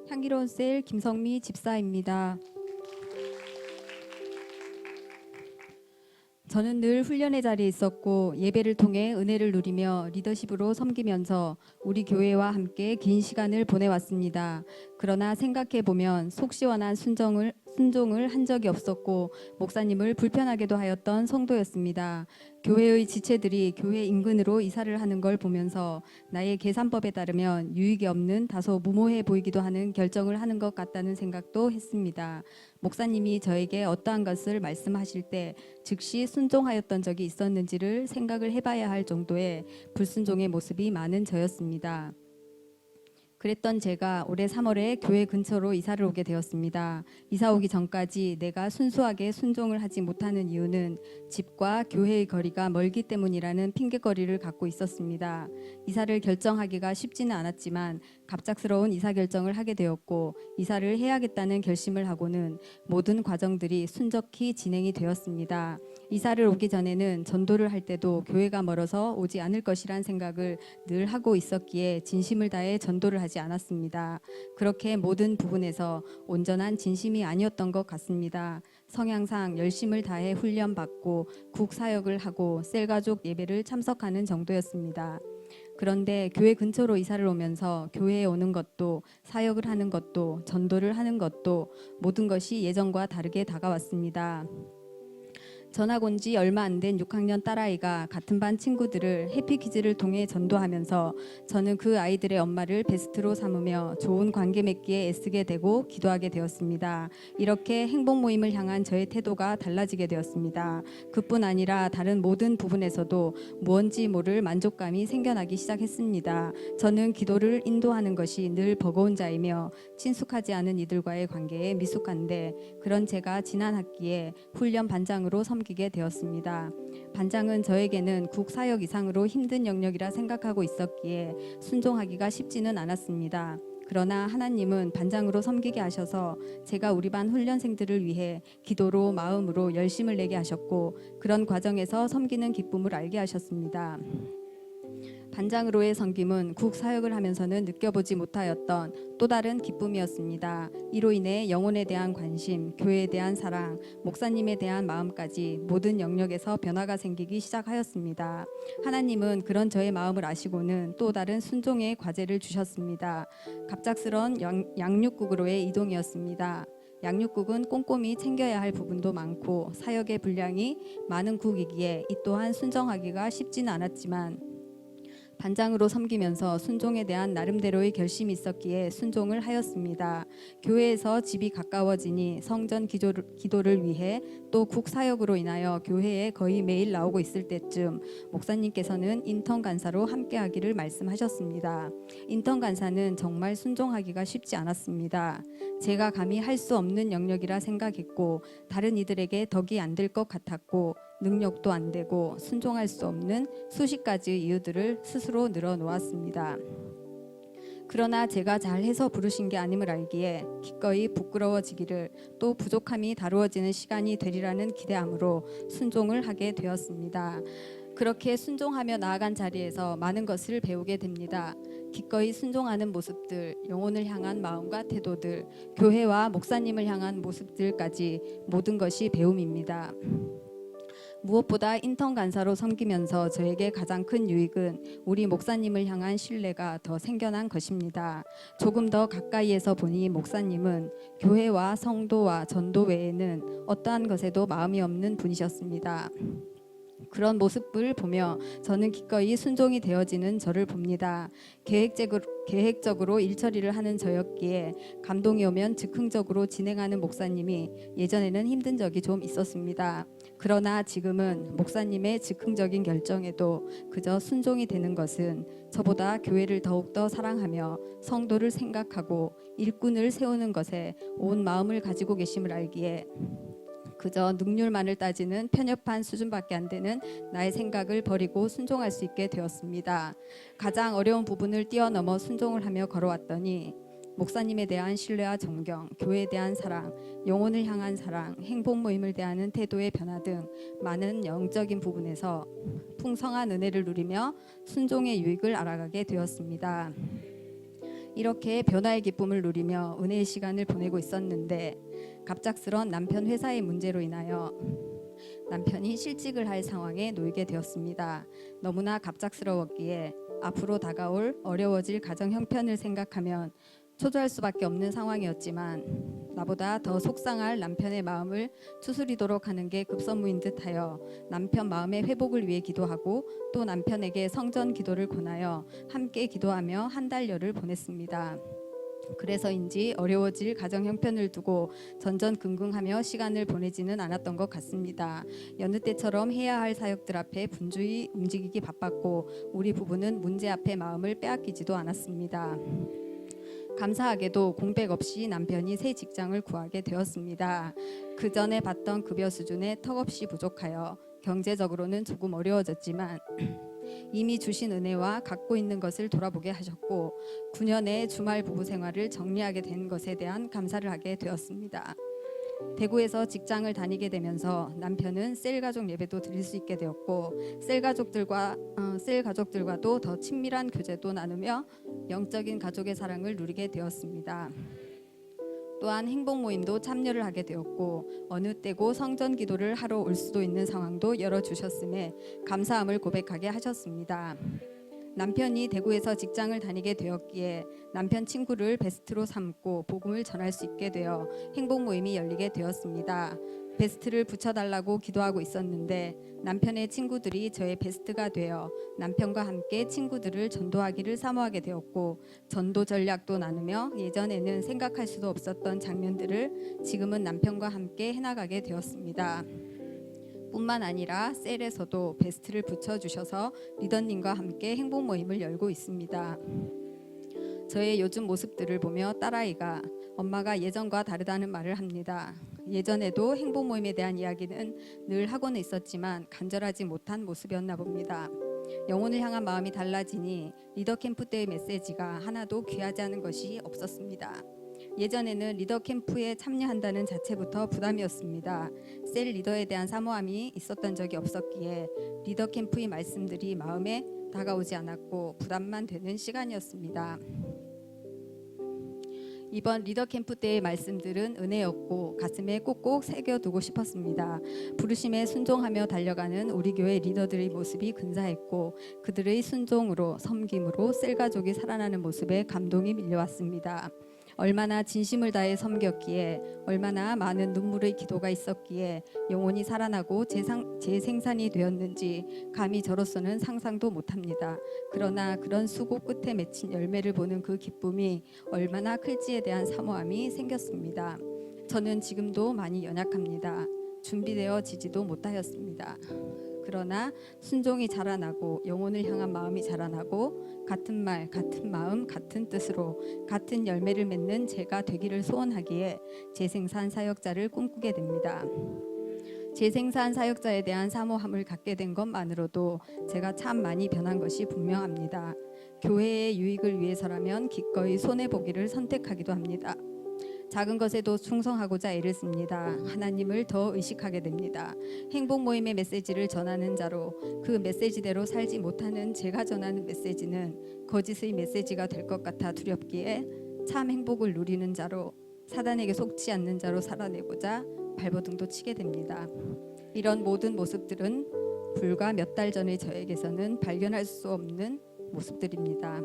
향기로운 셀 김성미 집사입니다. 저는 늘 훈련의 자리에 있었고 예배를 통해 은혜를 누리며 리더십으로 섬기면서 우리 교회와 함께 긴 시간을 보내왔습니다. 그러나 생각해보면 속 시원한 순종을 한 적이 없었고 목사님을 불편하게도 하였던 성도였습니다. 교회의 지체들이 교회 인근으로 이사를 하는 걸 보면서 나의 계산법에 따르면 유익이 없는 다소 무모해 보이기도 하는 결정을 하는 것 같다는 생각도 했습니다. 목사님이 저에게 어떠한 것을 말씀하실 때 즉시 순종하였던 적이 있었는지를 생각을 해봐야 할 정도의 불순종의 모습이 많은 저였습니다. 그랬던 제가 올해 3월에 교회 근처로 이사를 오게 되었습니다. 이사 오기 전까지 내가 순수하게 순종을 하지 못하는 이유는 집과 교회의 거리가 멀기 때문이라는 핑계거리를 갖고 있었습니다. 이사를 결정하기가 쉽지는 않았지만 갑작스러운 이사 결정을 하게 되었고 이사를 해야겠다는 결심을 하고는 모든 과정들이 순적히 진행이 되었습니다. 이사를 오기 전에는 전도를 할 때도 교회가 멀어서 오지 않을 것이란 생각을 늘 하고 있었기에 진심을 다해 전도를 하지 않았습니다. 그렇게 모든 부분에서 온전한 진심이 아니었던 것 같습니다. 성향상 열심을 다해 훈련받고 국사역을 하고 셀가족 예배를 참석하는 정도였습니다. 그런데 교회 근처로 이사를 오면서 교회에 오는 것도 사역을 하는 것도 전도를 하는 것도 모든 것이 예전과 다르게 다가왔습니다. 전학 온 지 얼마 안 된 6학년 딸아이가 같은 반 친구들을 해피키즈를 통해 전도하면서 저는 그 아이들의 엄마를 베스트로 삼으며 좋은 관계 맺기에 애쓰게 되고 기도하게 되었습니다. 이렇게 행복 모임을 향한 저의 태도가 달라지게 되었습니다. 그뿐 아니라 다른 모든 부분에서도 무언지 모를 만족감이 생겨나기 시작했습니다. 저는 기도를 인도하는 것이 늘 버거운 자이며 친숙하지 않은 이들과의 관계에 미숙한데 그런 제가 지난 학기에 훈련 반장으로 섬기게 되었습니다. 반장은 저에게는 국사역 이상으로 힘든 영역이라 생각하고 있었기에 순종하기가 쉽지는 않았습니다. 그러나 하나님은 반장으로 섬기게 하셔서 제가 우리 반 훈련생들을 위해 기도로 마음으로 열심을 내게 하셨고 그런 과정에서 섬기는 기쁨을 알게 하셨습니다. 반장으로의 섬김은 국사역을 하면서는 느껴보지 못하였던 또 다른 기쁨이었습니다. 이로 인해 영혼에 대한 관심, 교회에 대한 사랑, 목사님에 대한 마음까지 모든 영역에서 변화가 생기기 시작하였습니다. 하나님은 그런 저의 마음을 아시고는 또 다른 순종의 과제를 주셨습니다. 갑작스런 양육국으로의 이동이었습니다. 양육국은 꼼꼼히 챙겨야 할 부분도 많고 사역의 분량이 많은 국이기에 이 또한 순종하기가 쉽지는 않았지만 반장으로 섬기면서 순종에 대한 나름대로의 결심이 있었기에 순종을 하였습니다. 교회에서 집이 가까워지니 성전 기도를 위해 또 국사역으로 인하여 교회에 거의 매일 나오고 있을 때쯤 목사님께서는 인턴 간사로 함께하기를 말씀하셨습니다. 인턴 간사는 정말 순종하기가 쉽지 않았습니다. 제가 감히 할 수 없는 영역이라 생각했고 다른 이들에게 덕이 안 될 것 같았고 능력도 안 되고 순종할 수 없는 수십 가지 이유들을 스스로 늘어놓았습니다. 그러나 제가 잘해서 부르신 게 아님을 알기에 기꺼이 부끄러워지기를 또 부족함이 다루어지는 시간이 되리라는 기대함으로 순종을 하게 되었습니다. 그렇게 순종하며 나아간 자리에서 많은 것을 배우게 됩니다. 기꺼이 순종하는 모습들, 영혼을 향한 마음과 태도들, 교회와 목사님을 향한 모습들까지 모든 것이 배움입니다. 무엇보다 인턴 간사로 섬기면서 저에게 가장 큰 유익은 우리 목사님을 향한 신뢰가 더 생겨난 것입니다. 조금 더 가까이에서 보니 목사님은 교회와 성도와 전도 외에는 어떠한 것에도 마음이 없는 분이셨습니다. 그런 모습을 보며 저는 기꺼이 순종이 되어지는 저를 봅니다. 계획적으로 일처리를 하는 저였기에 감동이 오면 즉흥적으로 진행하는 목사님이 예전에는 힘든 적이 좀 있었습니다. 그러나 지금은 목사님의 즉흥적인 결정에도 그저 순종이 되는 것은 저보다 교회를 더욱더 사랑하며 성도를 생각하고 일꾼을 세우는 것에 온 마음을 가지고 계심을 알기에 그저 능률만을 따지는 편협한 수준밖에 안 되는 나의 생각을 버리고 순종할 수 있게 되었습니다. 가장 어려운 부분을 뛰어넘어 순종을 하며 걸어왔더니 목사님에 대한 신뢰와 존경, 교회에 대한 사랑, 영혼을 향한 사랑, 행복 모임을 대하는 태도의 변화 등 많은 영적인 부분에서 풍성한 은혜를 누리며 순종의 유익을 알아가게 되었습니다. 이렇게 변화의 기쁨을 누리며 은혜의 시간을 보내고 있었는데 갑작스런 남편 회사의 문제로 인하여 남편이 실직을 할 상황에 놓이게 되었습니다. 너무나 갑작스러웠기에 앞으로 다가올 어려워질 가정 형편을 생각하면 초조할 수밖에 없는 상황이었지만 나보다 더 속상할 남편의 마음을 추스리도록 하는 게 급선무인 듯하여 남편 마음의 회복을 위해 기도하고 또 남편에게 성전 기도를 권하여 함께 기도하며 한 달여를 보냈습니다. 그래서인지 어려워질 가정 형편을 두고 전전긍긍하며 시간을 보내지는 않았던 것 같습니다. 여느 때처럼 해야 할 사역들 앞에 분주히 움직이기 바빴고 우리 부부는 문제 앞에 마음을 빼앗기지도 않았습니다. 감사하게도 공백 없이 남편이 새 직장을 구하게 되었습니다. 그 전에 받던 급여 수준에 턱없이 부족하여 경제적으로는 조금 어려워졌지만 이미 주신 은혜와 갖고 있는 것을 돌아보게 하셨고 9년의 주말 부부 생활을 정리하게 된 것에 대한 감사를 하게 되었습니다. 대구에서 직장을 다니게 되면서 남편은 셀 가족 예배도 드릴 수 있게 되었고 셀 가족들과도 더 친밀한 교제도 나누며 영적인 가족의 사랑을 누리게 되었습니다. 또한 행복 모임도 참여를 하게 되었고 어느 때고 성전 기도를 하러 올 수도 있는 상황도 열어주셨음에 감사함을 고백하게 하셨습니다. 남편이 대구에서 직장을 다니게 되었기에 남편 친구를 베스트로 삼고 복음을 전할 수 있게 되어 행복 모임이 열리게 되었습니다. 베스트를 붙여달라고 기도하고 있었는데 남편의 친구들이 저의 베스트가 되어 남편과 함께 친구들을 전도하기를 사모하게 되었고 전도 전략도 나누며 예전에는 생각할 수도 없었던 장면들을 지금은 남편과 함께 해나가게 되었습니다. 뿐만 아니라 셀에서도 베스트를 붙여주셔서 리더님과 함께 행복 모임을 열고 있습니다. 저의 요즘 모습들을 보며 딸아이가 엄마가 예전과 다르다는 말을 합니다. 예전에도 행복 모임에 대한 이야기는 늘 하고는 있었지만 간절하지 못한 모습이었나 봅니다. 영혼을 향한 마음이 달라지니 리더 캠프 때의 메시지가 하나도 귀하지 않은 것이 없었습니다. 예전에는 리더 캠프에 참여한다는 자체부터 부담이었습니다. 셀 리더에 대한 사모함이 있었던 적이 없었기에 리더 캠프의 말씀들이 마음에 다가오지 않았고 부담만 되는 시간이었습니다. 이번 리더 캠프 때의 말씀들은 은혜였고 가슴에 꼭꼭 새겨두고 싶었습니다. 부르심에 순종하며 달려가는 우리 교회 리더들의 모습이 근사했고 그들의 순종으로 섬김으로 셀 가족이 살아나는 모습에 감동이 밀려왔습니다. 얼마나 진심을 다해 섬겼기에 얼마나 많은 눈물의 기도가 있었기에 영혼이 살아나고 재생산이 되었는지 감히 저로서는 상상도 못합니다. 그러나 그런 수고 끝에 맺힌 열매를 보는 그 기쁨이 얼마나 클지에 대한 사모함이 생겼습니다. 저는 지금도 많이 연약합니다. 준비되어지지도 못하였습니다. 그러나 순종이 자라나고 영혼을 향한 마음이 자라나고 같은 말, 같은 마음, 같은 뜻으로 같은 열매를 맺는 제가 되기를 소원하기에 재생산 사역자를 꿈꾸게 됩니다. 재생산 사역자에 대한 사모함을 갖게 된 것만으로도 제가 참 많이 변한 것이 분명합니다. 교회의 유익을 위해서라면 기꺼이 손해보기를 선택하기도 합니다. 작은 것에도 충성하고자 애를 씁니다. 하나님을 더 의식하게 됩니다. 행복 모임의 메시지를 전하는 자로 그 메시지대로 살지 못하는 제가 전하는 메시지는 거짓의 메시지가 될 것 같아 두렵기에 참 행복을 누리는 자로 사단에게 속지 않는 자로 살아내고자 발버둥도 치게 됩니다. 이런 모든 모습들은 불과 몇 달 전의 저에게서는 발견할 수 없는 모습들입니다.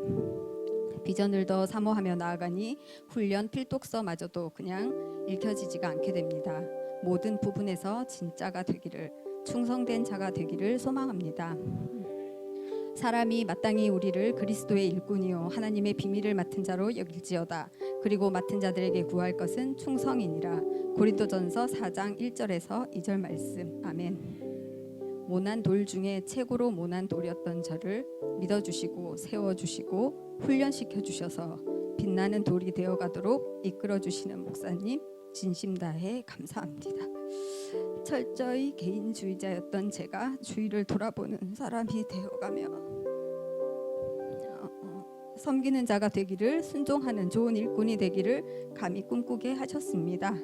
비전을 더 사모하며 나아가니 훈련 필독서마저도 그냥 읽혀지지가 않게 됩니다. 모든 부분에서 진짜가 되기를, 충성된 자가 되기를 소망합니다. 사람이 마땅히 우리를 그리스도의 일꾼이요 하나님의 비밀을 맡은 자로 여길지어다. 그리고 맡은 자들에게 구할 것은 충성이니라. 고린도전서 4장 1절에서 2절 말씀. 아멘. 모난 돌 중에 최고로 모난 돌이었던 저를 믿어주시고 세워주시고 훈련시켜 주셔서 빛나는 돌이 되어가도록 이끌어주시는 목사님 진심 다해 감사합니다. 철저히 개인주의자였던 제가 주위를 돌아보는 사람이 되어가며 섬기는 자가 되기를, 순종하는 좋은 일꾼이 되기를 감히 꿈꾸게 하셨습니다.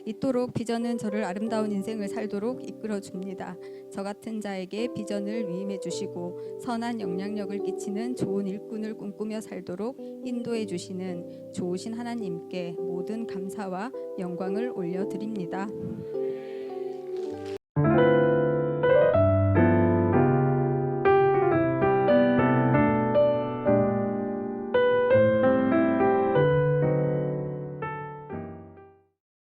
이토록 비전은 저를 아름다운 인생을 살도록 이끌어 줍니다. 저 같은 자에게 비전을 위임해 주시고 선한 영향력을 끼치는 좋은 일꾼을 꿈꾸며 살도록 인도해 주시는 좋으신 하나님께 모든 감사와 영광을 올려드립니다.